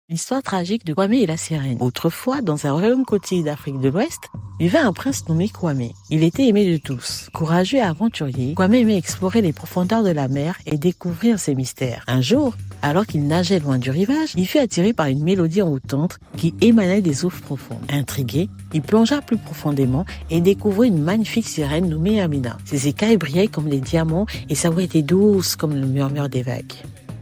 L'histoire tragique de Kwame et la sirène. Autrefois, dans un royaume côtier d'Afrique de l'Ouest, vivait un prince nommé Kwame. Il était aimé de tous. Courageux et aventurier, Kwame aimait explorer les profondeurs de la mer et découvrir ses mystères. Un jour, alors qu'il nageait loin du rivage, il fut attiré par une mélodie envoûtante qui émanait des eaux profondes. Intrigué, il plongea plus profondément et découvrit une magnifique sirène nommée Amina. Ses écailles brillaient comme des diamants et sa voix était douce comme le murmure des vagues.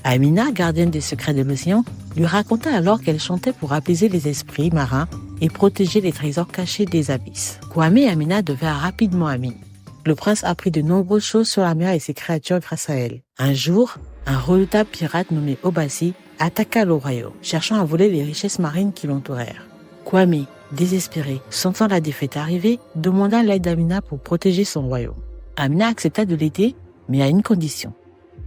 Amina, gardienne des secrets de l'océan, lui raconta alors qu'elle chantait pour apaiser les esprits marins et protéger les trésors cachés des abysses. Kwame et Amina devinrent rapidement amis. Le prince apprit de nombreuses choses sur la mer et ses créatures grâce à elle. Un jour, un redoutable pirate nommé Obasi attaqua le royaume, cherchant à voler les richesses marines qui l'entourèrent. Kwame, désespéré, sentant la défaite arriver, demanda l'aide d'Amina pour protéger son royaume. Amina accepta de l'aider, mais à une condition.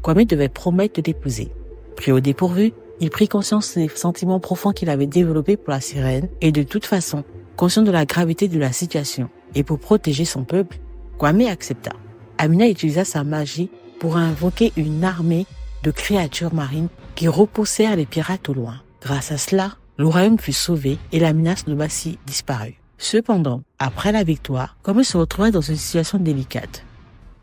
Kwame devait promettre de l'épouser. Pris au dépourvu, il prit conscience des sentiments profonds qu'il avait développés pour la sirène et de toute façon, conscient de la gravité de la situation et pour protéger son peuple, Kwame accepta. Amina utilisa sa magie pour invoquer une armée de créatures marines qui repoussèrent les pirates au loin. Grâce à cela, le royaume fut sauvé et la menace d'Obasi disparut. Cependant, après la victoire, Kwame se retrouva dans une situation délicate.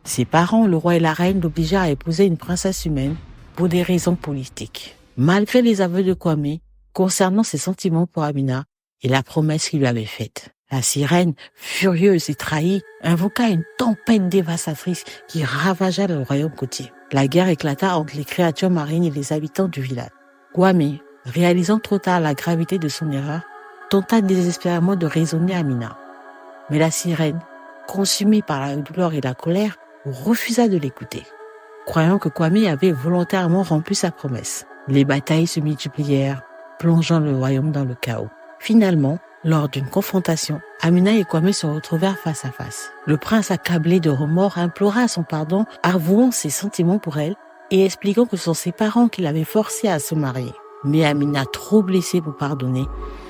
Ses parents, le roi et la reine, l'obligèrent à épouser une princesse humaine pour des raisons politiques. Malgré les aveux de Kwame concernant ses sentiments pour Amina et la promesse qu'il lui avait faite, la sirène, furieuse et trahie, invoqua une tempête dévastatrice qui ravagea le royaume côtier. La guerre éclata entre les créatures marines et les habitants du village. Kwame, réalisant trop tard la gravité de son erreur, tenta désespérément de raisonner Amina. Mais la sirène, consumée par la douleur et la colère, refusa de l'écouter, croyant que Kwame avait volontairement rompu sa promesse. Les batailles se multiplièrent, plongeant le royaume dans le chaos. Finalement, lors d'une confrontation, Amina et Kwame se retrouvèrent face à face. Le prince, accablé de remords, implora son pardon, avouant ses sentiments pour elle et expliquant que ce sont ses parents qui l'avaient forcé à se marier. Mais Amina, trop blessée pour pardonner,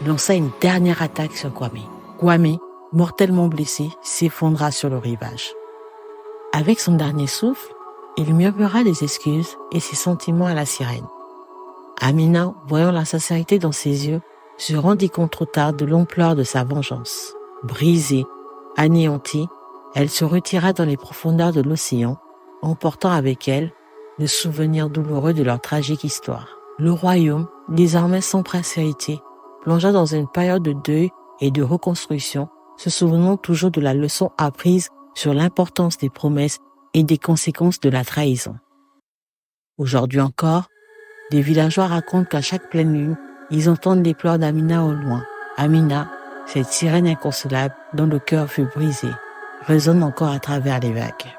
lança une dernière attaque sur Kwame. Kwame, mortellement blessé, s'effondra sur le rivage. Avec son dernier souffle, il murmura des excuses et ses sentiments à la sirène. Amina, voyant la sincérité dans ses yeux, se rendit compte trop tard de l'ampleur de sa vengeance. Brisée, anéantie, elle se retira dans les profondeurs de l'océan, emportant avec elle le souvenir douloureux de leur tragique histoire. Le royaume, désormais sans prince héritier, plongea dans une période de deuil et de reconstruction, se souvenant toujours de la leçon apprise sur l'importance des promesses et des conséquences de la trahison. Aujourd'hui encore, des villageois racontent qu'à chaque pleine lune, ils entendent les pleurs d'Amina au loin. Amina, cette sirène inconsolable dont le cœur fut brisé, résonne encore à travers les vagues.